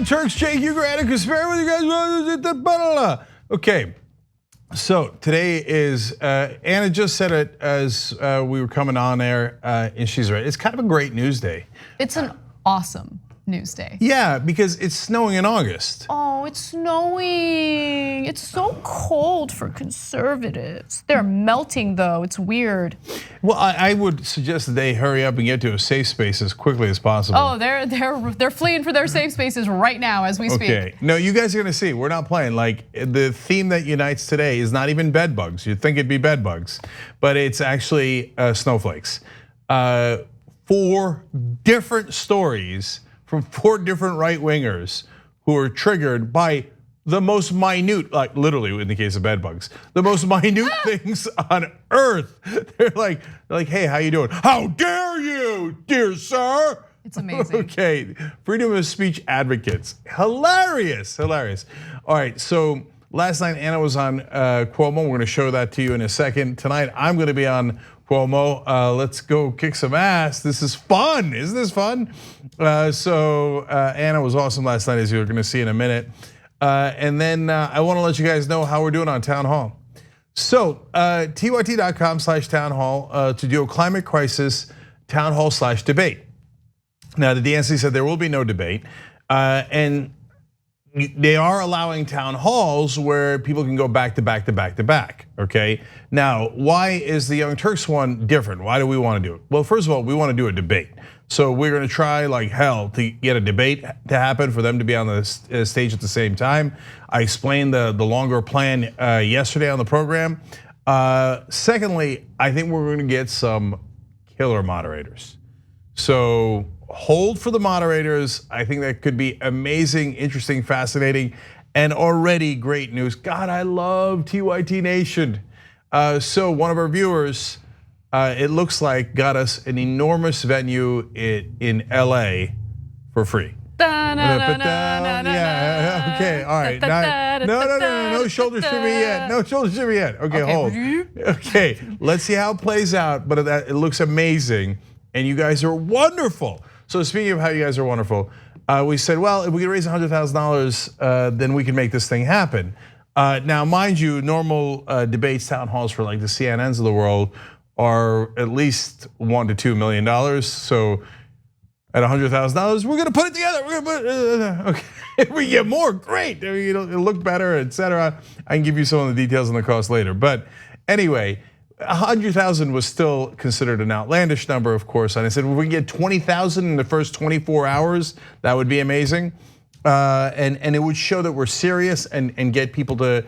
Turks, Cenk, Uygur, and Kasparian with you guys. Okay, so today is, Anna just said it as we were coming on there, and she's right. It's kind of a great news day. It's an awesome news day. Yeah, because it's snowing in August. Oh, it's snowing. It's so cold for conservatives. They're melting though, it's weird. Well, I would suggest that they hurry up and get to a safe space as quickly as possible. Oh, they're fleeing for their safe spaces right now as we speak. Okay, no, you guys are gonna see, we're not playing. Like, the theme that unites today is not even bed bugs. You'd think it'd be bed bugs, but it's actually snowflakes. 4 different stories from 4 different right-wingers who are triggered by the most minute, like literally in the case of bed bugs, the most minute things on earth. They're like, hey, how you doing? How dare you, dear sir? It's amazing. Okay, freedom of speech advocates, hilarious, hilarious. All right, so last night Anna was on Cuomo. We're gonna show that to you in a second. Tonight I'm gonna be on Cuomo. Let's go kick some ass. This is fun. Isn't this fun? So Anna was awesome last night, as you're gonna see in a minute. And then I wanna let you guys know how we're doing on Town Hall. So tyt.com/townhall to do a climate crisis town hall /debate. Now the DNC said there will be no debate, and they are allowing town halls where people can go back to back to back to back, okay? Now, why is the Young Turks one different? Why do we wanna do it? Well, first of all, we wanna do a debate. So we're gonna try like hell to get a debate to happen for them to be on the stage at the same time. I explained the longer plan yesterday on the program. Secondly, I think we're gonna get some killer moderators. So hold for the moderators. I think that could be amazing, interesting, fascinating, and already great news. God, I love TYT Nation. So one of our viewers, it looks like, got us an enormous venue in LA for free. Yeah, okay, all right. No shoulder shimmy yet. No shoulder shimmy yet. Okay, hold. Okay, let's see how it plays out, but it looks amazing, and you guys are wonderful. So speaking of how you guys are wonderful, we said, well, if we can raise $100,000, then we can make this thing happen. Now, mind you, normal debates, town halls for like the CNNs of the world are at least $1 to $2 million. So at $100,000, we're gonna put it together. We're gonna put okay. If we get more, great. It'll look better, etc. I can give you some of the details on the cost later. But anyway, 100,000 was still considered an outlandish number, of course. And I said, if we can get 20,000 in the first 24 hours, that would be amazing. And it would show that we're serious and get people to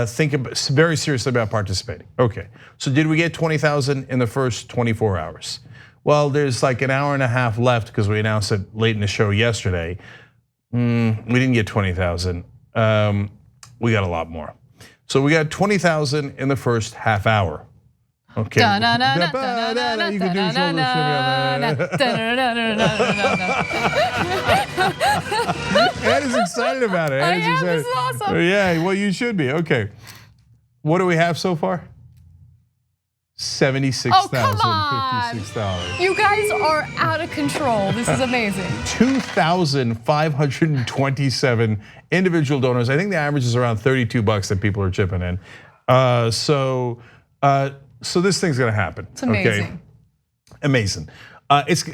think very seriously about participating. Okay, so did we get 20,000 in the first 24 hours? Well, there's like an hour and a half left because we announced it late in the show yesterday. We didn't get 20,000, we got a lot more. So we got 20,000 in the first half hour. Okay. Anna's excited about it. I am, this is awesome. Yeah, well, you should be. Okay. What do we have so far? $76,056. You guys are out of control. This is amazing. 2,527 individual donors. I think the average is around $32 that people are chipping in. So this thing's gonna happen. It's amazing. Okay? Amazing.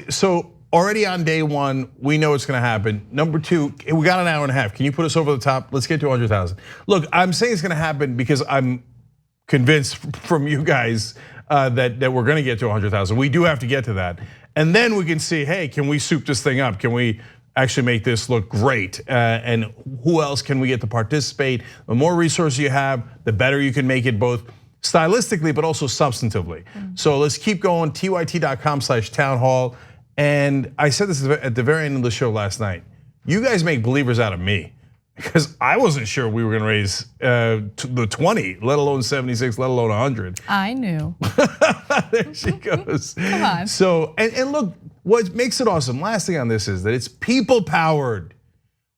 So already on day 1, we know it's gonna happen. Number 2, we got an hour and a half. Can you put us over the top? Let's get to 100,000. Look, I'm saying it's gonna happen because I'm convinced from you guys that we're gonna get to 100,000. We do have to get to that. And then we can see, hey, can we soup this thing up? Can we actually make this look great? And who else can we get to participate? The more resources you have, the better you can make it, both stylistically, but also substantively. So let's keep going, tyt.com/townhall. And I said this at the very end of the show last night. You guys make believers out of me, because I wasn't sure we were gonna raise the 20, let alone 76, let alone 100. I knew. There she goes. Come on. So, and look, what makes it awesome, last thing on this is that it's people powered.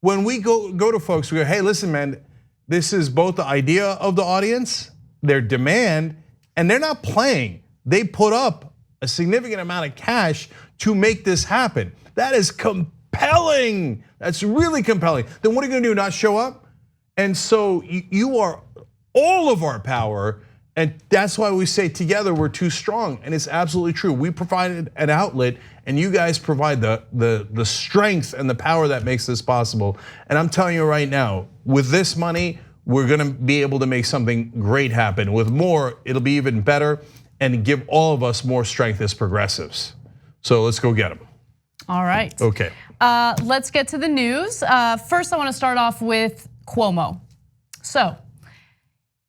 When we go to folks, we go, hey, listen, man, this is both the idea of the audience, their demand, and they're not playing. They put up a significant amount of cash to make this happen. That is compelling compelling. That's really compelling. Then what are you gonna do, not show up? And so you are all of our power, and that's why we say together we're too strong, and it's absolutely true. We provided an outlet, and you guys provide the strength and the power that makes this possible. And I'm telling you right now, with this money, we're gonna be able to make something great happen. With more, it'll be even better and give all of us more strength as progressives. So let's go get them. All right. Okay. Let's get to the news. First, I wanna start off with Cuomo. So,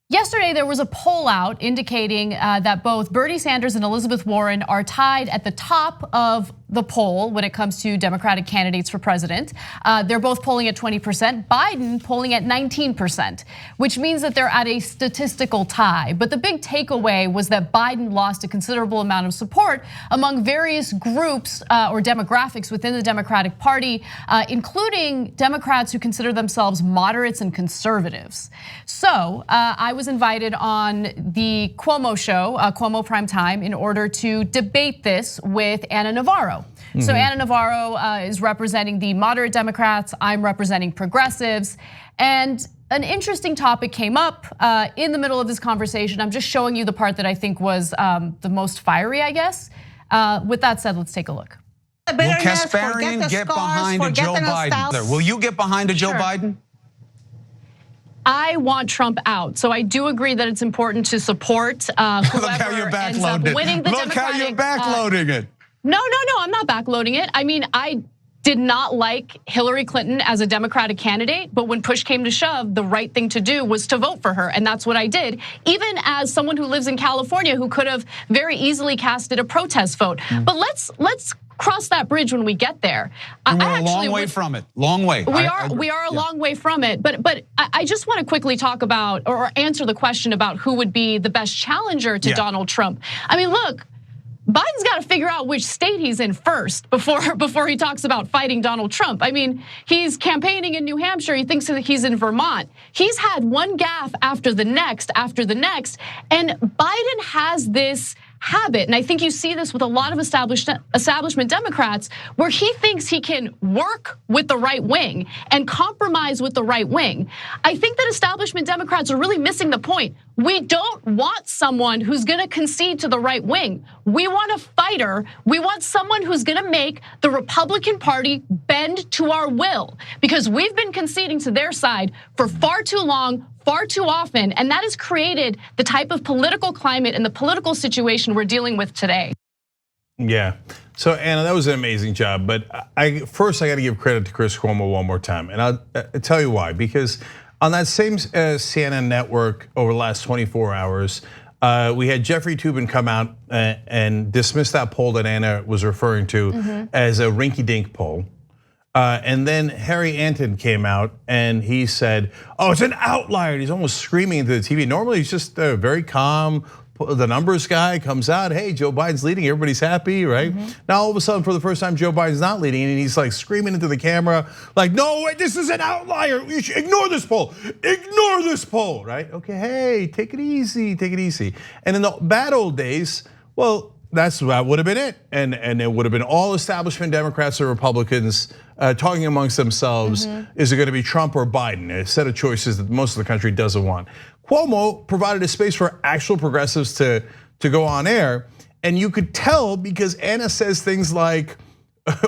yesterday, there was a poll out indicating that both Bernie Sanders and Elizabeth Warren are tied at the top of the poll when it comes to Democratic candidates for president. They're both polling at 20%, Biden polling at 19%, which means that they're at a statistical tie. But the big takeaway was that Biden lost a considerable amount of support among various groups or demographics within the Democratic Party, including Democrats who consider themselves moderates and conservatives. So I was invited on the Cuomo show, Cuomo Prime Time, in order to debate this with Ana Navarro. So Ana Navarro is representing the moderate Democrats, I'm representing progressives. And an interesting topic came up in the middle of this conversation. I'm just showing you the part that I think was the most fiery, I guess. With that said, let's take a look. Will Kasparian get behind a Joe Biden? Will you get behind a Joe Biden? I want Trump out, so I do agree that it's important to support whoever ends up winning the Democratic. Look how you're backloading it. No, I'm not backloading it. I mean, I did not like Hillary Clinton as a Democratic candidate, but when push came to shove, the right thing to do was to vote for her, and that's what I did. Even as someone who lives in California who could have very easily casted a protest vote. But let's cross that bridge when we get there. We're a long way from it. Long way. We are a long way from it. But I just want to quickly talk about or answer the question about who would be the best challenger to Donald Trump. I mean, look. Biden's got to figure out which state he's in first before he talks about fighting Donald Trump. I mean, he's campaigning in New Hampshire. He thinks that he's in Vermont. He's had one gaffe after the next, and Biden has this habit, and I think you see this with a lot of establishment Democrats, where he thinks he can work with the right wing and compromise with the right wing. I think that establishment Democrats are really missing the point. We don't want someone who's gonna concede to the right wing. We want a fighter. We want someone who's gonna make the Republican Party bend to our will, because we've been conceding to their side for far too long, far too often, and that has created the type of political climate and the political situation we're dealing with today. Yeah, so Anna, that was an amazing job, but first I got to give credit to Chris Cuomo one more time, and I'll tell you why. Because on that same CNN network over the last 24 hours, we had Jeffrey Toobin come out and dismiss that poll that Anna was referring to as a rinky-dink poll. And then Harry Anton came out and he said, "Oh, it's an outlier." And he's almost screaming into the TV. Normally he's just very calm. The numbers guy comes out, "Hey, Joe Biden's leading, everybody's happy, right?" Now all of a sudden, for the first time, Joe Biden's not leading, and he's like screaming into the camera, like, "No, wait, this is an outlier. You should ignore this poll. Ignore this poll," right? Okay, hey, take it easy, take it easy. And in the bad old days, well, that would have been it, and it would have been all establishment Democrats or Republicans talking amongst themselves. Is it going to be Trump or Biden? A set of choices that most of the country doesn't want. Cuomo provided a space for actual progressives to go on air, and you could tell because Anna says things like,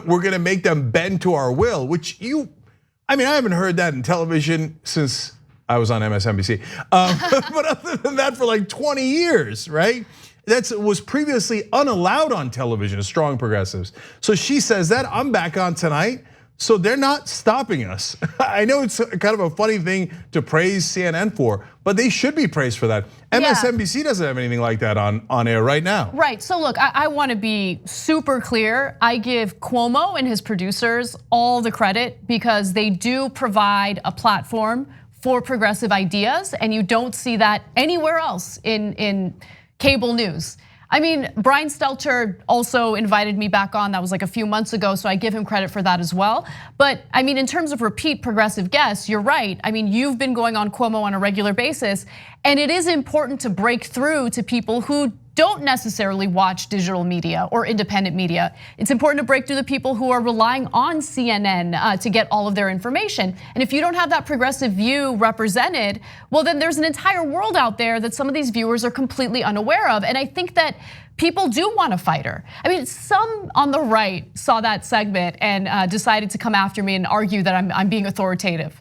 "We're going to make them bend to our will," which I mean, I haven't heard that in television since I was on MSNBC, but other than that, for like 20 years, right? That was previously unallowed on television, strong progressives. So she says that, I'm back on tonight. So they're not stopping us. I know it's kind of a funny thing to praise CNN for, but they should be praised for that. MSNBC doesn't have anything like that on air right now. Right, so look, I wanna be super clear. I give Cuomo and his producers all the credit because they do provide a platform for progressive ideas, and you don't see that anywhere else in cable news. I mean, Brian Stelter also invited me back on. That was like a few months ago, so I give him credit for that as well. But I mean, in terms of repeat progressive guests, you're right. I mean, you've been going on Cuomo on a regular basis, and it is important to break through to people who don't necessarily watch digital media or independent media. It's important to break through the people who are relying on CNN to get all of their information. And if you don't have that progressive view represented, well, then there's an entire world out there that some of these viewers are completely unaware of. And I think that people do want a fighter. I mean, some on the right saw that segment and decided to come after me and argue that I'm being authoritative.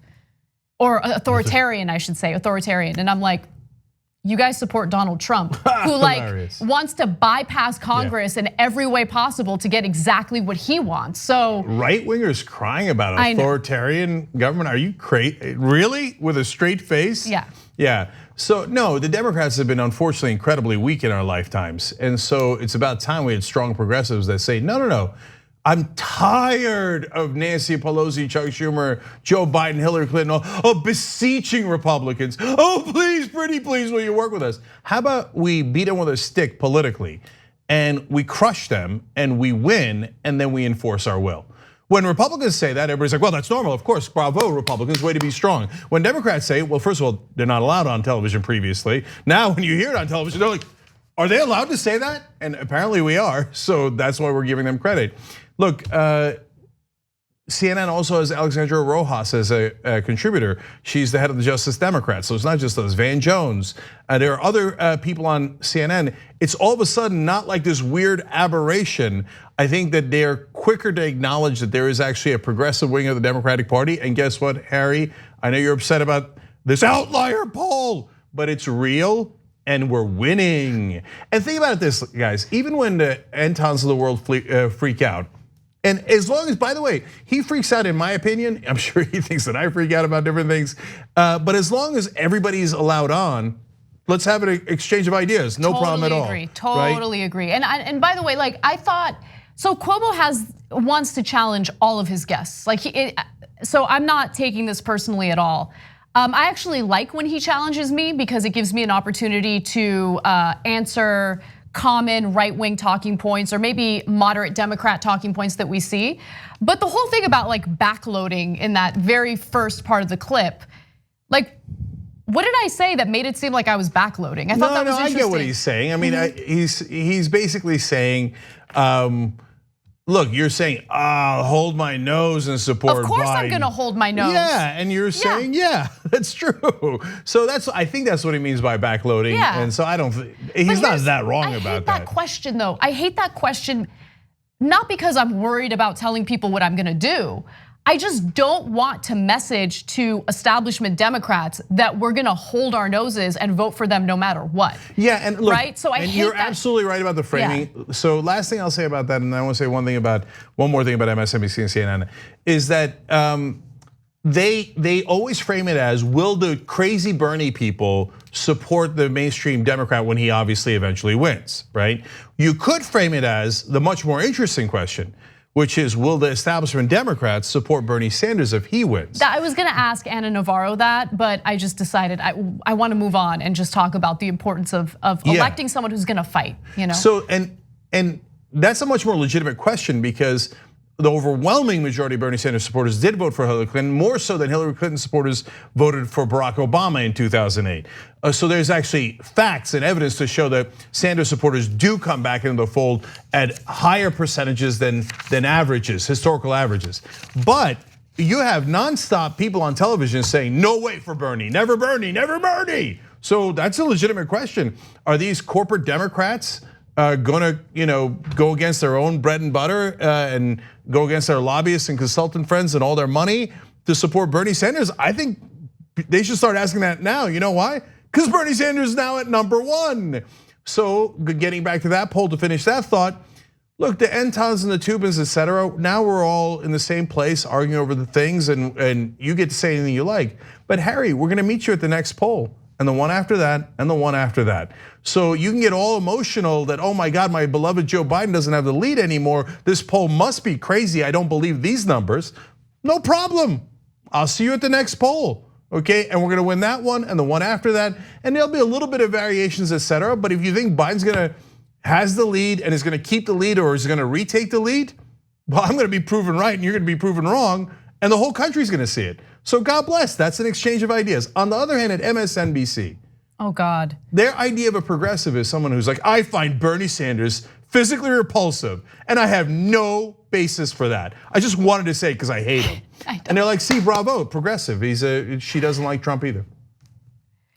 Or authoritarian, I should say, authoritarian. And I'm like, you guys support Donald Trump, who like wants to bypass Congress in every way possible to get exactly what he wants. So right-wingers crying about authoritarian government. Are you crazy? Really? With a straight face? Yeah. Yeah. So no, the Democrats have been unfortunately incredibly weak in our lifetimes. And so it's about time we had strong progressives that say, no. I'm tired of Nancy Pelosi, Chuck Schumer, Joe Biden, Hillary Clinton, beseeching Republicans. Oh, please, pretty please, will you work with us? How about we beat them with a stick politically and we crush them and we win and then we enforce our will? When Republicans say that, everybody's like, well, that's normal. Of course, bravo, Republicans, way to be strong. When Democrats say, well, first of all, they're not allowed on television previously. Now, when you hear it on television, they're like, are they allowed to say that? And apparently we are, so that's why we're giving them credit. Look, CNN also has Alexandra Rojas as a contributor. She's the head of the Justice Democrats, so it's not just those. Van Jones, there are other people on CNN. It's all of a sudden not like this weird aberration. I think that they're quicker to acknowledge that there is actually a progressive wing of the Democratic Party. And guess what, Harry? I know you're upset about this outlier poll, but it's real. And we're winning. And think about this, guys. Even when the Antons of the world freak out, and as long as, by the way, he freaks out, in my opinion, I'm sure he thinks that I freak out about different things. But as long as everybody's allowed on, let's have an exchange of ideas. No problem at all. Totally agree. And by the way, like I thought, so Cuomo wants to challenge all of his guests. So I'm not taking this personally at all. I actually like when he challenges me because it gives me an opportunity to answer common right-wing talking points or maybe moderate Democrat talking points that we see. But the whole thing about like backloading in that very first part of the clip, like what did I say that made it seem like I was backloading? I thought that was interesting. I get what he's saying. I mean, he's basically saying, look, you're saying, hold my nose and support Biden. Of course I'm gonna hold my nose. Yeah, and you're saying, yeah, that's true. So I think that's what he means by backloading. Yeah. And so I don't, he's not that wrong about that. I hate that question though. I hate that question, not because I'm worried about telling people what I'm gonna do. I just don't want to message to establishment Democrats that we're gonna hold our noses and vote for them no matter what. Yeah, and look, right? So you're absolutely right about the framing. Yeah. So last thing I'll say about that, and I want to say one more thing about MSNBC and CNN, is that they always frame it as, will the crazy Bernie people support the mainstream Democrat when he obviously eventually wins, right? You could frame it as the much more interesting question, which is, will the establishment Democrats support Bernie Sanders if he wins? I was gonna ask Ana Navarro that, but I just decided I want to move on and just talk about the importance of electing someone who's gonna fight, you know? So, and that's a much more legitimate question because the overwhelming majority of Bernie Sanders supporters did vote for Hillary Clinton, more so than Hillary Clinton supporters voted for Barack Obama in 2008. So there's actually facts and evidence to show that Sanders supporters do come back into the fold at higher percentages than averages, historical averages. But you have nonstop people on television saying, no way for Bernie, never Bernie, never Bernie. So that's a legitimate question. Are these corporate Democrats gonna go against their own bread and butter and go against their lobbyists and consultant friends and all their money to support Bernie Sanders? I think they should start asking that now. You know why? Because Bernie Sanders is now at #1. So getting back to that poll to finish that thought, look, the Entons and the Tubins, etc. Now we're all in the same place arguing over the things, and you get to say anything you like. But Harry, we're gonna meet you at the next poll, and the one after that, and the one after that. So you can get all emotional that, oh my God, my beloved Joe Biden doesn't have the lead anymore. This poll must be crazy. I don't believe these numbers. No problem. I'll see you at the next poll, okay? And we're gonna win that one and the one after that. And there'll be a little bit of variations, etc. But if you think Biden's has the lead and is gonna keep the lead or is gonna retake the lead, well, I'm gonna be proven right and you're gonna be proven wrong. And the whole country's gonna see it. So God bless, that's an exchange of ideas. On the other hand, at MSNBC, Oh God. Their idea of a progressive is someone who's like, I find Bernie Sanders physically repulsive, and I have no basis for that. I just wanted to say it because I hate him. And they're like, see, bravo, progressive. She doesn't like Trump either.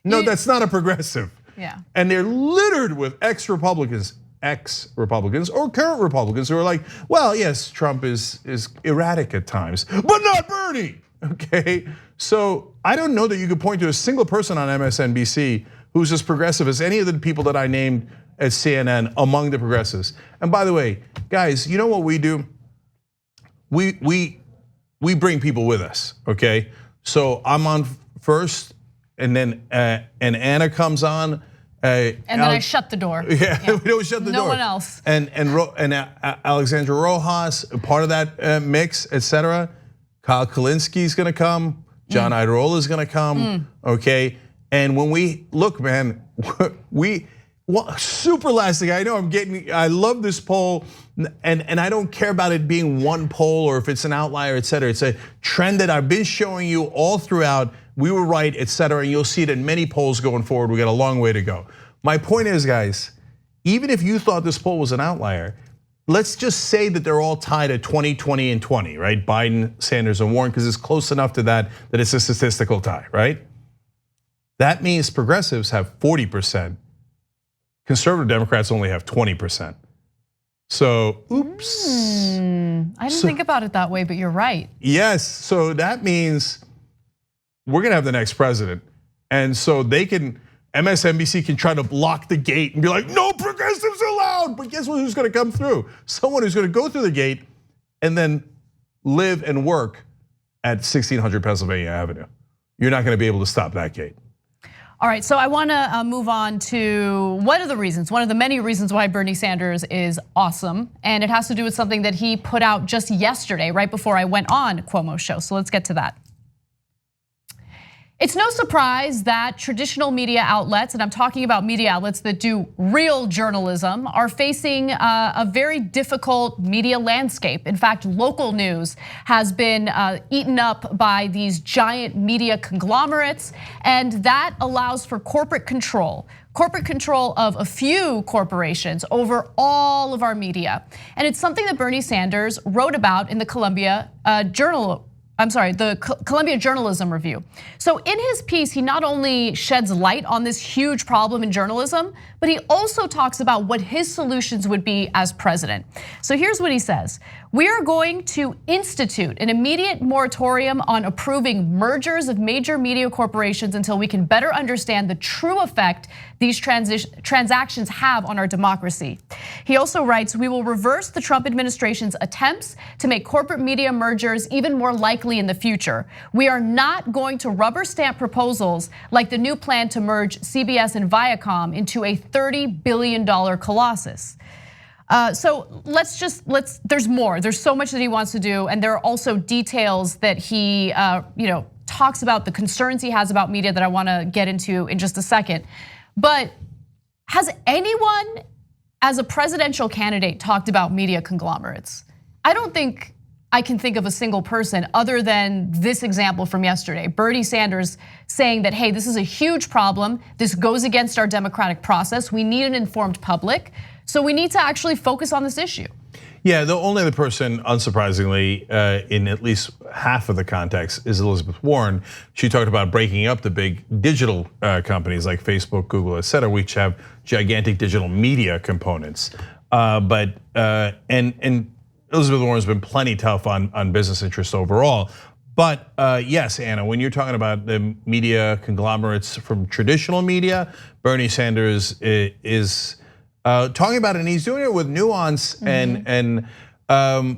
No, that's not a progressive. Yeah. And they're littered with ex-Republicans or current Republicans who are like, well, yes, Trump is erratic at times, but not Bernie. Okay, so I don't know that you could point to a single person on MSNBC who's as progressive as any of the people that I named at CNN among the progressives. And by the way, guys, you know what we do? We bring people with us, okay? So I'm on first, and then and Anna comes on. And then I shut the door. Yeah, we don't shut the door. No one else. And Alexandra Rojas, part of that mix, etc. Kyle Kalinski's gonna come. John Iadarola is gonna come. Okay, and when we look, man, super last thing. I know I love this poll, and I don't care about it being one poll or if it's an outlier, etc. It's a trend that I've been showing you all throughout. We were right, etc. And you'll see it in many polls going forward. We got a long way to go. My point is, guys, even if you thought this poll was an outlier, let's just say that they're all tied at 20, 20, and 20, right? Biden, Sanders, and Warren, because it's close enough to that it's a statistical tie, right? That means progressives have 40%. Conservative Democrats only have 20%. So, oops. I didn't think about it that way, but you're right. Yes, so that means we're gonna have the next president. And so MSNBC can try to block the gate and be like, no progressives allowed. But guess who's gonna come through? Someone who's gonna go through the gate and then live and work at 1600 Pennsylvania Avenue. You're not gonna be able to stop that gate. All right, so I wanna move on to one of the many reasons why Bernie Sanders is awesome. And it has to do with something that he put out just yesterday, right before I went on Cuomo's show. So let's get to that. It's no surprise that traditional media outlets, and I'm talking about media outlets that do real journalism, are facing a very difficult media landscape. In fact, local news has been eaten up by these giant media conglomerates, and that allows for corporate control of a few corporations over all of our media. And it's something that Bernie Sanders wrote about in the Columbia Journalism Review. So in his piece, he not only sheds light on this huge problem in journalism, but he also talks about what his solutions would be as president. So here's what he says. We are going to institute an immediate moratorium on approving mergers of major media corporations until we can better understand the true effect these transactions have on our democracy. He also writes, we will reverse the Trump administration's attempts to make corporate media mergers even more likely in the future. We are not going to rubber stamp proposals like the new plan to merge CBS and Viacom into a $30 billion colossus. So there's more. There's so much that he wants to do, and there are also details that he talks about, the concerns he has about media that I wanna get into in just a second. But has anyone as a presidential candidate talked about media conglomerates? I don't think I can think of a single person other than this example from yesterday. Bernie Sanders saying that, hey, this is a huge problem. This goes against our democratic process. We need an informed public. So we need to actually focus on this issue. Yeah, the only other person, unsurprisingly, in at least half of the context is Elizabeth Warren. She talked about breaking up the big digital companies like Facebook, Google, et cetera, which have gigantic digital media components. And Elizabeth Warren's been plenty tough on business interests overall. But yes, Anna, when you're talking about the media conglomerates from traditional media, Bernie Sanders is talking about it, and he's doing it with nuance, and I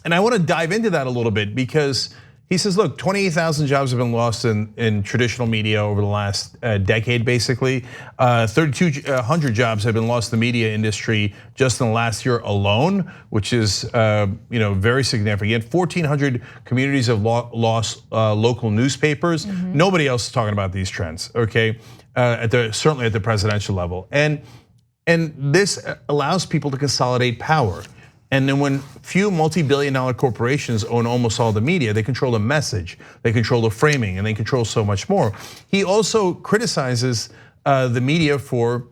want to dive into that a little bit, because he says, look, 28,000 jobs have been lost in traditional media over the last decade, basically. 3,200 jobs have been lost in the media industry just in the last year alone, which is very significant. 1,400 communities have lost local newspapers. Nobody else is talking about these trends, okay? Certainly at the presidential level. And this allows people to consolidate power. And then when few multi-billion-dollar corporations own almost all the media, they control the message, they control the framing, and they control so much more. He also criticizes the media for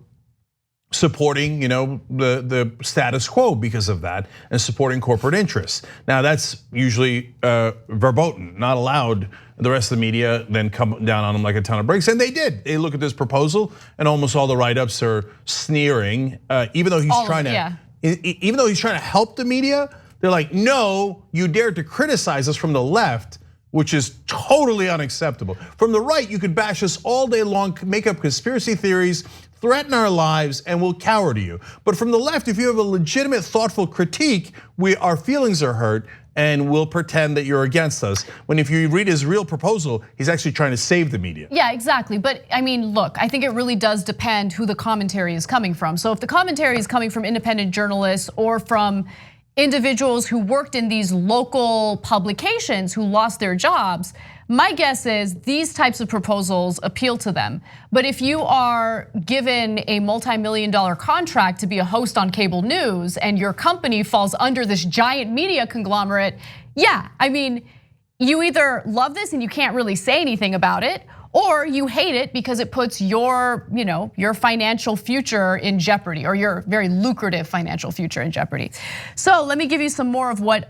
supporting, the status quo because of that, and supporting corporate interests. Now that's usually verboten, not allowed. The rest of the media then come down on them like a ton of bricks, and they did. They look at this proposal, and almost all the write-ups are sneering, even though he's trying to help the media. They're like, no, you dared to criticize us from the left, which is totally unacceptable. From the right, you could bash us all day long, make up conspiracy theories, threaten our lives, and we'll cower to you. But from the left, if you have a legitimate, thoughtful critique, our feelings are hurt, and we'll pretend that you're against us. When if you read his real proposal, he's actually trying to save the media. Yeah, exactly. But I mean, look, I think it really does depend who the commentary is coming from. So if the commentary is coming from independent journalists or from individuals who worked in these local publications who lost their jobs, my guess is these types of proposals appeal to them. But if you are given a multi-million-dollar contract to be a host on cable news and your company falls under this giant media conglomerate, yeah, I mean, you either love this and you can't really say anything about it, or you hate it because it puts your financial future in jeopardy, or your very lucrative financial future in jeopardy. So let me give you some more of what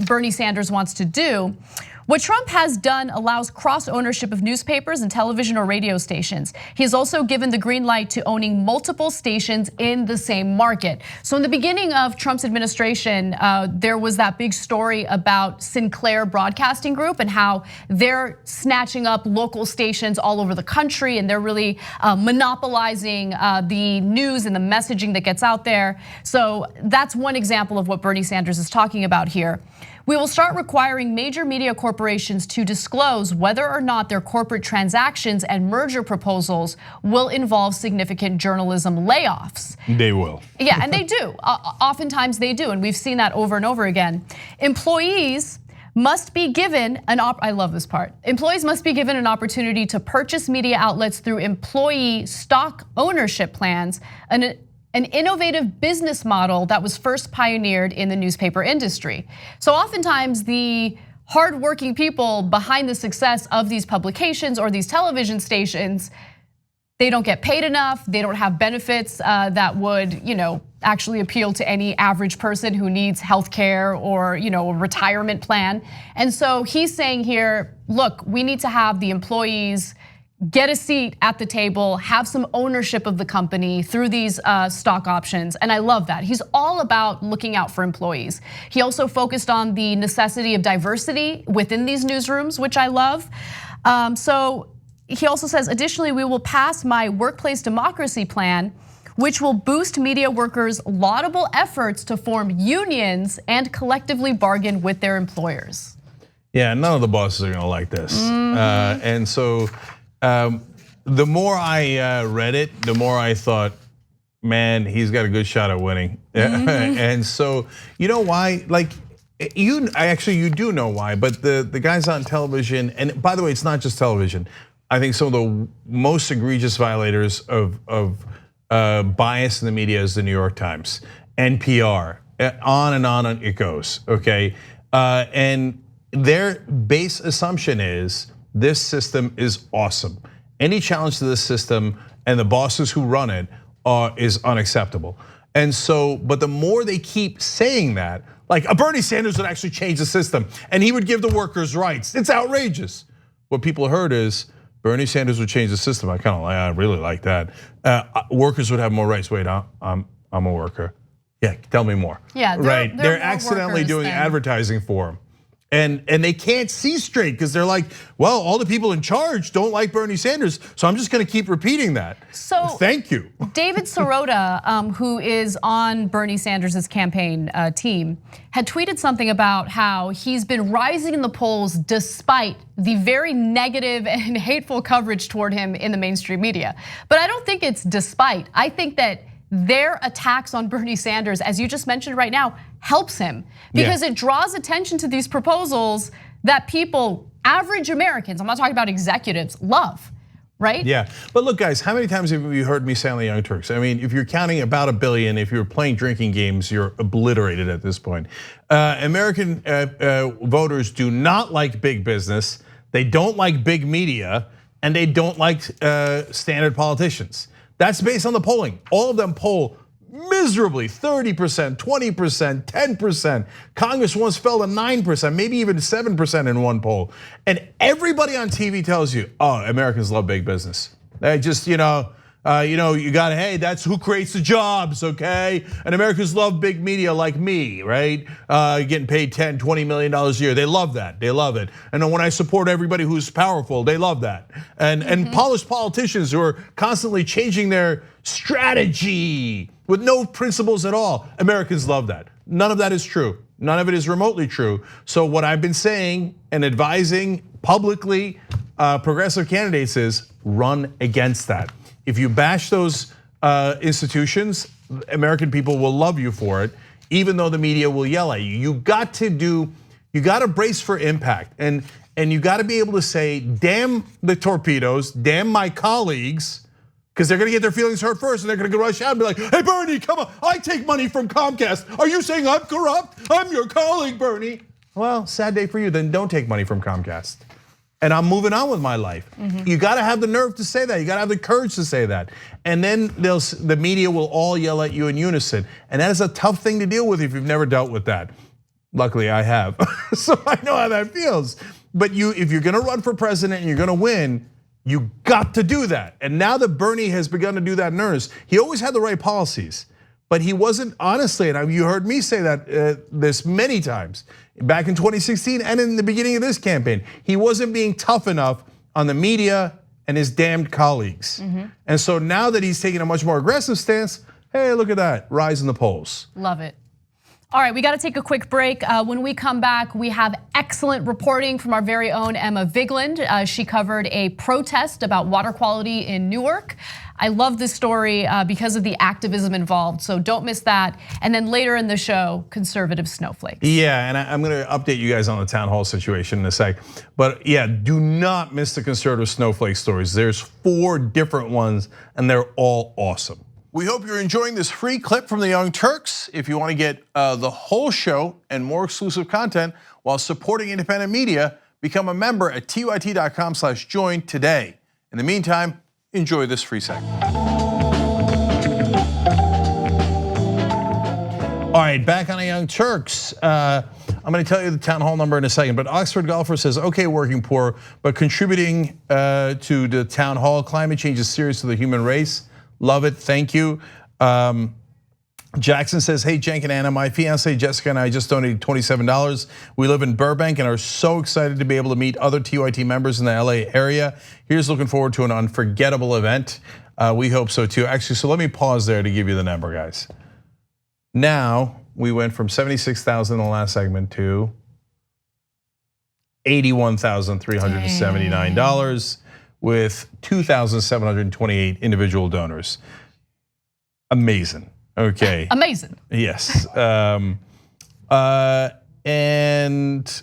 Bernie Sanders wants to do. What Trump has done allows cross-ownership of newspapers and television or radio stations. He has also given the green light to owning multiple stations in the same market. So in the beginning of Trump's administration, there was that big story about Sinclair Broadcasting Group and how they're snatching up local stations all over the country, and they're really monopolizing the news and the messaging that gets out there. So that's one example of what Bernie Sanders is talking about here. We will start requiring major media corporations to disclose whether or not their corporate transactions and merger proposals will involve significant journalism layoffs. They will. Yeah, and they do. Oftentimes they do, and we've seen that over and over again. Employees must be given I love this part. Employees must be given an opportunity to purchase media outlets through employee stock ownership plans, an innovative business model that was first pioneered in the newspaper industry. So oftentimes the hardworking people behind the success of these publications or these television stations, they don't get paid enough, they don't have benefits that would actually appeal to any average person who needs healthcare or a retirement plan. And so he's saying here, look, we need to have the employees get a seat at the table, have some ownership of the company through these stock options, and I love that. He's all about looking out for employees. He also focused on the necessity of diversity within these newsrooms, which I love. So he also says, additionally, we will pass my workplace democracy plan, which will boost media workers' laudable efforts to form unions and collectively bargain with their employers. Yeah, none of the bosses are gonna like this. And so, the more I read it, the more I thought, man, he's got a good shot at winning. And so, you know why? Like, you do know why, but the guys on television, and by the way, it's not just television. I think some of the most egregious violators of bias in the media is the New York Times, NPR, on and on it goes, okay? And their base assumption is, this system is awesome. Any challenge to this system and the bosses who run it is unacceptable. And so, but the more they keep saying that, like Bernie Sanders would actually change the system and he would give the workers rights. It's outrageous. What people heard is Bernie Sanders would change the system. I really like that. Workers would have more rights. Wait, I'm a worker. Yeah, tell me more. Yeah, right. They're accidentally doing advertising for him. And they can't see straight because they're like, well, all the people in charge don't like Bernie Sanders, so I'm just gonna keep repeating that. So thank you. David Sirota, who is on Bernie Sanders' campaign team, had tweeted something about how he's been rising in the polls despite the very negative and hateful coverage toward him in the mainstream media. But I don't think it's despite. I think that their attacks on Bernie Sanders, as you just mentioned right now, helps him because it draws attention to these proposals that people, average Americans, I'm not talking about executives, love, right? Yeah, but look guys, how many times have you heard me say on the Young Turks? I mean, if you're counting about 1 billion, if you're playing drinking games, you're obliterated at this point. American voters do not like big business. They don't like big media. and they don't like standard politicians. That's based on the polling. All of them poll miserably, 30%, 20%, 10%. Congress once fell to 9%, maybe even 7% in one poll. And everybody on TV tells you, oh, Americans love big business. They just, you got, hey, that's who creates the jobs, okay? And Americans love big media like me, right? Getting paid $10, $20 million a year. They love that, they love it. And when I support everybody who's powerful, they love that. And polished politicians who are constantly changing their strategy with no principles at all, Americans love that. None of that is true. None of it is remotely true. So what I've been saying and advising publicly progressive candidates is run against that. If you bash those institutions, American people will love you for it, even though the media will yell at you. You got to brace for impact, and you got to be able to say, damn the torpedoes, damn my colleagues, because they're gonna get their feelings hurt first, and they're gonna rush out and be like, hey Bernie, come on, I take money from Comcast. Are you saying I'm corrupt? I'm your colleague, Bernie. Well, sad day for you, then don't take money from Comcast. And I'm moving on with my life. You gotta have the nerve to say that. You gotta have the courage to say that. And then the media will all yell at you in unison. And that is a tough thing to deal with if you've never dealt with that. Luckily I have, so I know how that feels. But if you're gonna run for president and you're gonna win, you got to do that. And now that Bernie has begun to do that in earnest, he always had the right policies, but he wasn't, honestly, and you heard me say that this many times, back in 2016 and in the beginning of this campaign, he wasn't being tough enough on the media and his damned colleagues. And so now that he's taking a much more aggressive stance, hey, look at that, rise in the polls. Love it. All right, we got to take a quick break. When we come back, we have excellent reporting from our very own Emma Vigeland. She covered a protest about water quality in Newark. I love this story because of the activism involved, so don't miss that. And then later in the show, conservative snowflakes. Yeah, and I'm gonna update you guys on the town hall situation in a sec. But yeah, do not miss the conservative snowflake stories. There's 4 different ones, and they're all awesome. We hope you're enjoying this free clip from the Young Turks. If you want to get the whole show and more exclusive content while supporting independent media, become a member at tyt.com/join today. In the meantime, enjoy this free segment. All right, back on the Young Turks. I'm going to tell you the town hall number in a second, but Oxford Golfer says, okay, working poor, but contributing to the town hall. Climate change is serious to the human race. Love it, thank you. Jackson says, hey, Cenk and Anna, my fiance Jessica and I just donated $27. We live in Burbank and are so excited to be able to meet other TYT members in the LA area. Here's looking forward to an unforgettable event. We hope so too. Actually, so let me pause there to give you the number, guys. Now, we went from 76,000 in the last segment to $81,379 with 2,728 individual donors. Amazing. Okay. Amazing. Yes. And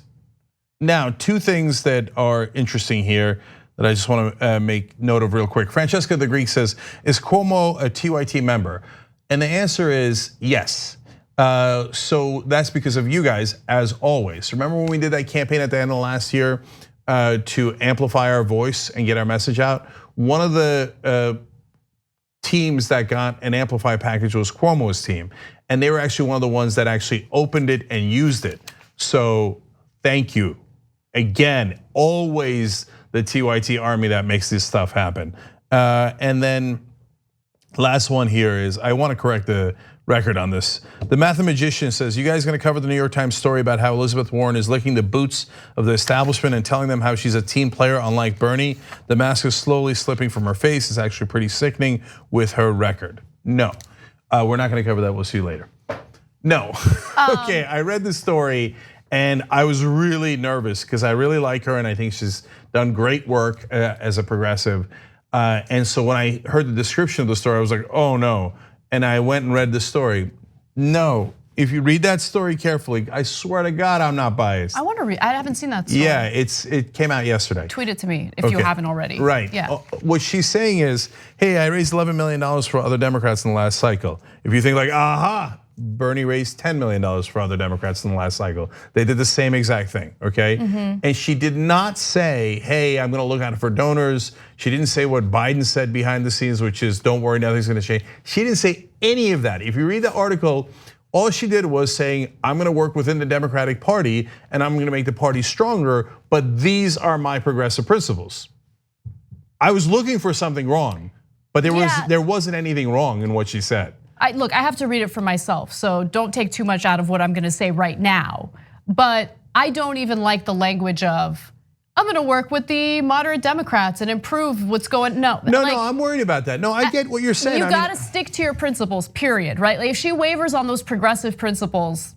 now 2 things that are interesting here that I just want to make note of real quick. Francesca the Greek says, is Cuomo a TYT member? And the answer is yes. So that's because of you guys, as always. Remember when we did that campaign at the end of last year to amplify our voice and get our message out? One of the teams that got an Amplify package was Cuomo's team. And they were actually one of the ones that actually opened it and used it. So thank you. Again, always the TYT army that makes this stuff happen. And then last one here is, I want to correct the record on this. The Mathemagician says, you guys gonna cover the New York Times story about how Elizabeth Warren is licking the boots of the establishment and telling them how she's a team player unlike Bernie? The mask is slowly slipping from her face. It's actually pretty sickening with her record. No, we're not gonna cover that. We'll see you later. No, okay, I read the story and I was really nervous because I really like her and I think she's done great work as a progressive. And so when I heard the description of the story, I was like, oh no. And I went and read the story. No, if you read that story carefully, I swear to God, I'm not biased. I want to read, I haven't seen that story. Yeah, it came out yesterday. Tweet it to me if you haven't already. Right, yeah. What she's saying is, hey, I raised $11 million for other Democrats in the last cycle. If you think like, aha, Bernie raised $10 million for other Democrats in the last cycle. They did the same exact thing, okay? And she did not say, hey, I'm gonna look out for donors. She didn't say what Biden said behind the scenes, which is, don't worry, nothing's gonna change. She didn't say any of that. If you read the article, all she did was saying, I'm gonna work within the Democratic Party and I'm gonna make the party stronger, but these are my progressive principles. I was looking for something wrong, but there wasn't anything wrong in what she said. Look, I have to read it for myself, so don't take too much out of what I'm gonna say right now. But I don't even like the language of, I'm gonna work with the moderate Democrats and improve what's going, no. No, I'm worried about that. No, I get what you're saying. You gotta stick to your principles, period, right? Like if she wavers on those progressive principles.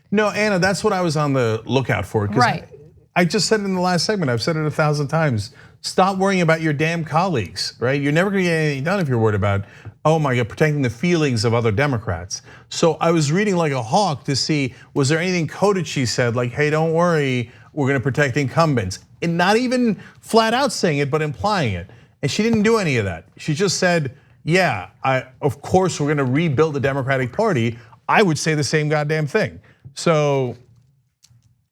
No, Anna, that's what I was on the lookout for. Right. I just said it in the last segment, I've said it 1,000 times. Stop worrying about your damn colleagues, right? You're never gonna get anything done if you're worried about, oh my God, protecting the feelings of other Democrats. So I was reading like a hawk to see, was there anything coded she said, like, hey, don't worry, we're gonna protect incumbents. And not even flat out saying it, but implying it. And she didn't do any of that. She just said, yeah, of course we're gonna rebuild the Democratic Party. I would say the same goddamn thing. So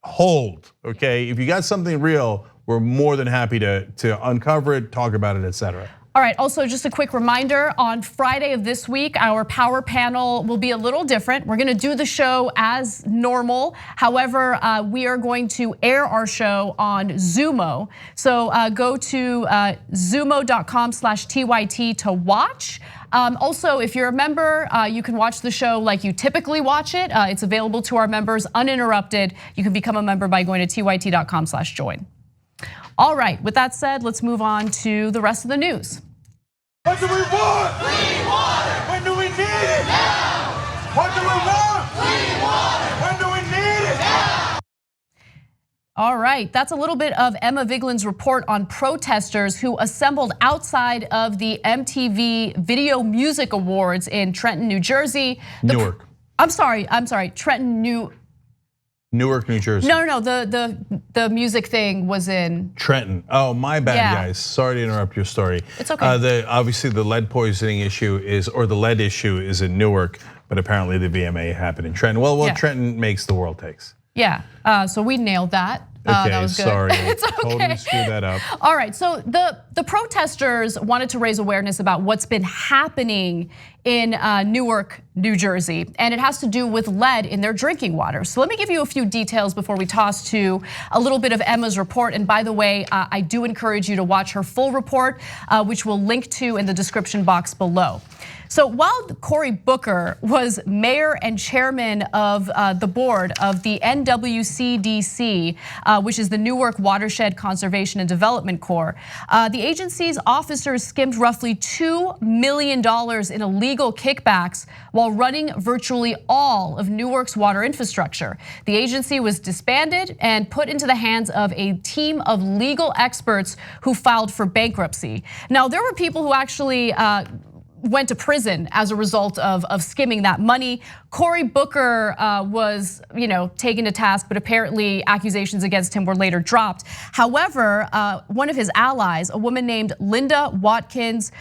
hold, okay? If you got something real, we're more than happy to uncover it, talk about it, etc. All right, also just a quick reminder, on Friday of this week, our power panel will be a little different. We're gonna do the show as normal. However, we are going to air our show on Zumo. So go to zumo.com/TYT to watch. Also, if you're a member, you can watch the show like you typically watch it. It's available to our members uninterrupted. You can become a member by going to tyt.com/join. All right, with that said, let's move on to the rest of the news. What do we want? We want it. When do we need it? Now. What do we want? We want it. When do we need it? Now. All right, that's a little bit of Emma Vigeland's report on protesters who assembled outside of the MTV Video Music Awards in Trenton, New Jersey. Newark. I'm sorry, Trenton, Newark, New Jersey. No, the music thing was in Trenton. Oh, my bad, guys. Sorry to interrupt your story. It's okay. Obviously, the lead poisoning issue or the lead issue is in Newark, but apparently the VMA happened in Trenton. Well, Trenton makes the world takes. Yeah, so we nailed that. Okay, that was good. Sorry, It's okay. Totally screwed that up. All right, so the protesters wanted to raise awareness about what's been happening in Newark, New Jersey, and it has to do with lead in their drinking water. So let me give you a few details before we toss to a little bit of Emma's report. And by the way, I do encourage you to watch her full report, which we'll link to in the description box below. So while Cory Booker was mayor and chairman of the board of the NWCDC, which is the Newark Watershed Conservation and Development Corps, the agency's officers skimmed roughly $2 million in illegal kickbacks while running virtually all of Newark's water infrastructure. The agency was disbanded and put into the hands of a team of legal experts who filed for bankruptcy. Now, there were people who actually went to prison as a result of skimming that money. Cory Booker was, taken to task, but apparently accusations against him were later dropped. However, one of his allies, a woman named Linda Watkins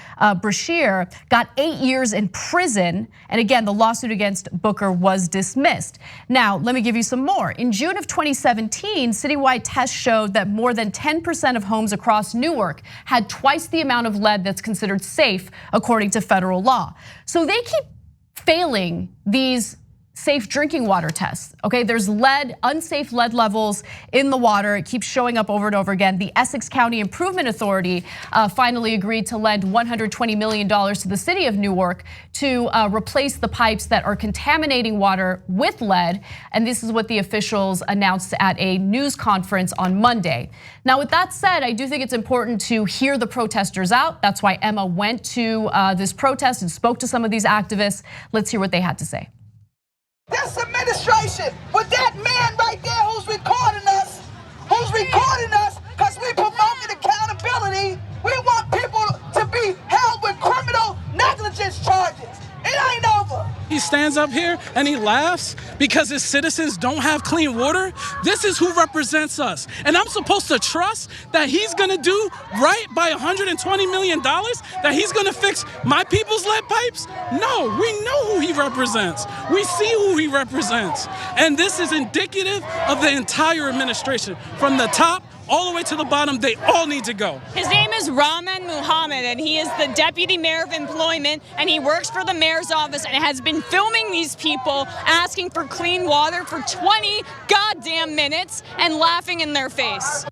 Brashear, got 8 years in prison. And again, the lawsuit against Booker was dismissed. Now, let me give you some more. In June of 2017, citywide tests showed that more than 10% of homes across Newark had twice the amount of lead that's considered safe, according to federal law. So they keep failing these safe drinking water tests, okay? There's unsafe lead levels in the water. It keeps showing up over and over again. The Essex County Improvement Authority finally agreed to lend $120 million to the city of Newark to replace the pipes that are contaminating water with lead. And this is what the officials announced at a news conference on Monday. Now, with that said, I do think it's important to hear the protesters out. That's why Emma went to this protest and spoke to some of these activists. Let's hear what they had to say. This administration, with that man right there who's recording us, because we promoting accountability, we want people to be held with criminal negligence charges. It ain't over. He stands up here and he laughs because his citizens don't have clean water? This is who represents us. And I'm supposed to trust that he's gonna do right by $120 million? That he's gonna fix my people's lead pipes? No, we know who he represents. We see who he represents. And this is indicative of the entire administration. From the top all the way to the bottom, they all need to go. His name is Rahman Muhammad, and he is the deputy mayor of employment, and he works for the mayor's office and has been filming these people asking for clean water for 20 goddamn minutes and laughing in their face.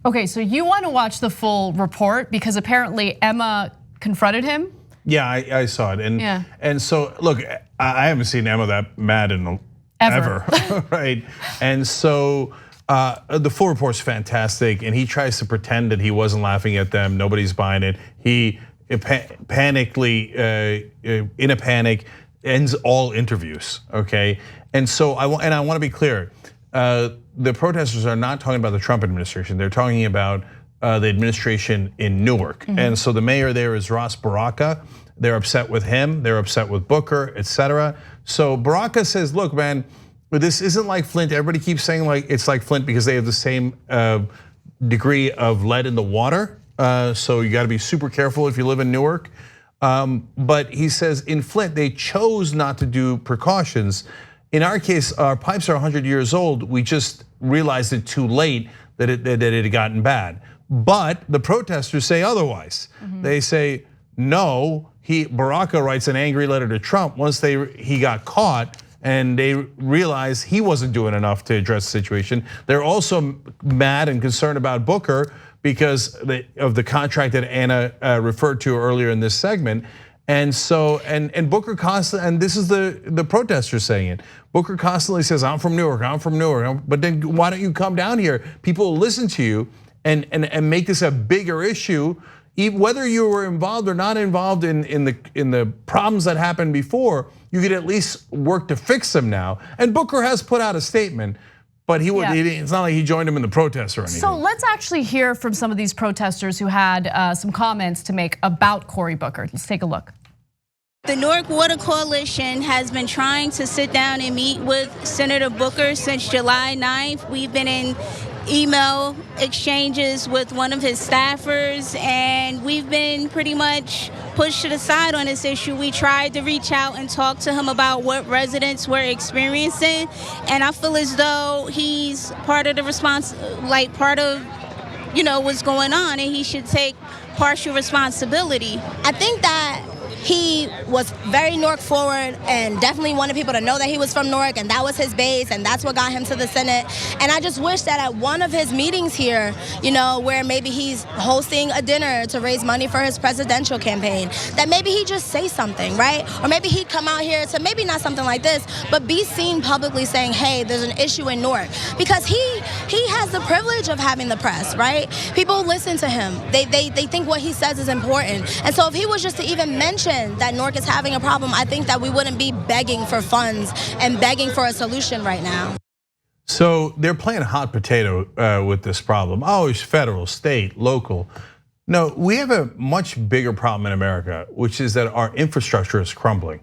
Okay, so you want to watch the full report because apparently Emma confronted him? Yeah, I saw it. And so, look, I haven't seen Emma that mad in ever. Right? And so, the full report's fantastic, and he tries to pretend that he wasn't laughing at them. Nobody's buying it. He panically, in a panic, ends all interviews. Okay, and so I want to be clear. The protesters are not talking about the Trump administration. They're talking about the administration in Newark. And so the mayor there is Ras Baraka. They're upset with him. They're upset with Booker, etc. So Baraka says, "Look, man." But this isn't like Flint. Everybody keeps saying like it's like Flint because they have the same degree of lead in the water. So you got to be super careful if you live in Newark. But he says in Flint they chose not to do precautions. In our case, our pipes are 100 years old. We just realized it too late that it had gotten bad. But the protesters say otherwise. They say no. Baraka writes an angry letter to Trump once he got caught. And they realized he wasn't doing enough to address the situation. They're also mad and concerned about Booker because of the contract that Anna referred to earlier in this segment. And so, and Booker constantly, and this is the protesters saying it. Booker constantly says, "I'm from Newark, I'm from Newark." But then why don't you come down here? People will listen to you and make this a bigger issue. Whether you were involved or not involved in the problems that happened before, you could at least work to fix them now. And Booker has put out a statement, but it's not like he joined him in the protests or anything. So let's actually hear from some of these protesters who had some comments to make about Cory Booker. Let's take a look. The Newark Water Coalition has been trying to sit down and meet with Senator Booker since July 9th. We've been in email exchanges with one of his staffers, and we've been pretty much pushed to the side on this issue. We tried to reach out and talk to him about what residents were experiencing, and I feel as though he's part of the response, like part of, what's going on, and he should take partial responsibility. I think that he was very Newark forward and definitely wanted people to know that he was from Newark, and that was his base, and that's what got him to the Senate. And I just wish that at one of his meetings here, where maybe he's hosting a dinner to raise money for his presidential campaign, that maybe he just say something, right? Or maybe he'd come out here to maybe not something like this, but be seen publicly saying, hey, there's an issue in Newark. Because he has the privilege of having the press, right? People listen to him. They think what he says is important. And so if he was just to even mention that Newark is having a problem, I think that we wouldn't be begging for funds and begging for a solution right now. So they're playing hot potato with this problem. Oh, it's federal, state, local. No, we have a much bigger problem in America, which is that our infrastructure is crumbling.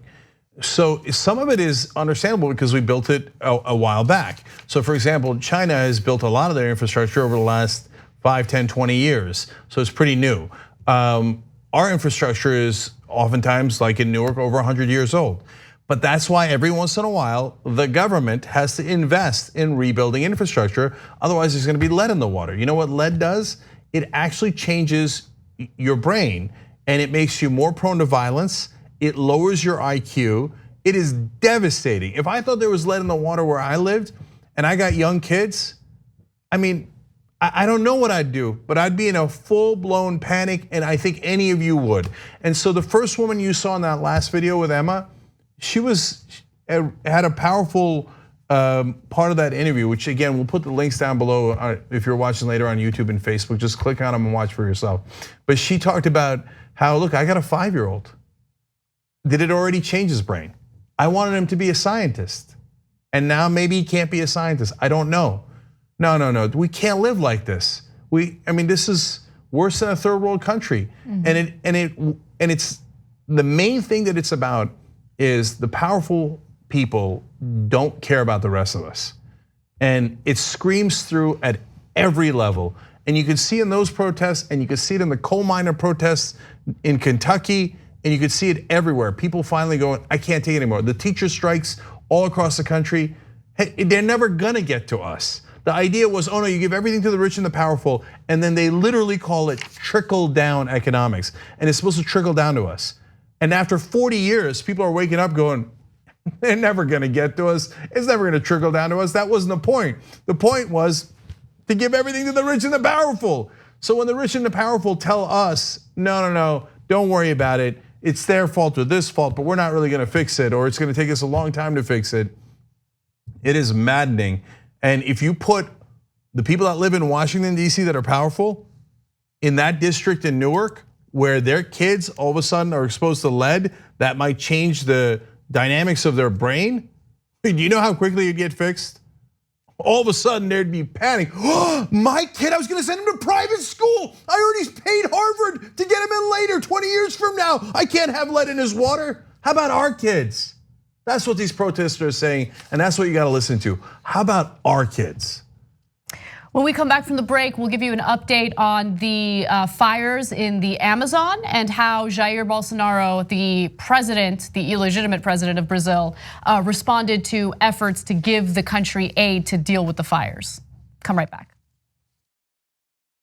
So some of it is understandable because we built it a while back. So for example, China has built a lot of their infrastructure over the last 5, 10, 20 years. So it's pretty new. Our infrastructure is oftentimes, like in Newark, over 100 years old. But that's why every once in a while, the government has to invest in rebuilding infrastructure. Otherwise, there's gonna be lead in the water. You know what lead does? It actually changes your brain and it makes you more prone to violence. It lowers your IQ. It is devastating. If I thought there was lead in the water where I lived and I got young kids, I don't know what I'd do, but I'd be in a full-blown panic, and I think any of you would. And so the first woman you saw in that last video with Emma, she had a powerful part of that interview, which again, we'll put the links down below if you're watching later on YouTube and Facebook, just click on them and watch for yourself. But she talked about how, look, I got a 5-year-old. Did it already change his brain? I wanted him to be a scientist. And now maybe he can't be a scientist, I don't know. No, we can't live like this. This is worse than a third world country. And it's the main thing that it's about is the powerful people don't care about the rest of us. And it screams through at every level. And you can see in those protests, and you can see it in the coal miner protests in Kentucky, and you can see it everywhere. People finally going, I can't take it anymore. The teacher strikes all across the country, hey, they're never gonna get to us. The idea was, oh no, you give everything to the rich and the powerful, and then they literally call it trickle down economics. And it's supposed to trickle down to us. And after 40 years, people are waking up going, they're never gonna get to us. It's never gonna trickle down to us. That wasn't the point. The point was to give everything to the rich and the powerful. So when the rich and the powerful tell us, no, don't worry about it. It's their fault or this fault, but we're not really gonna fix it, or it's gonna take us a long time to fix it. It is maddening. And if you put the people that live in Washington, D.C. that are powerful in that district in Newark, where their kids all of a sudden are exposed to lead, that might change the dynamics of their brain. Do you know how quickly it'd get fixed? All of a sudden there'd be panic. Oh, my kid, I was gonna send him to private school. I already paid Harvard to get him in later, 20 years from now. I can't have lead in his water. How about our kids? That's what these protesters are saying, and that's what you gotta listen to. How about our kids? When we come back from the break, we'll give you an update on the fires in the Amazon and how Jair Bolsonaro, the president, the illegitimate president of Brazil, responded to efforts to give the country aid to deal with the fires. Come right back.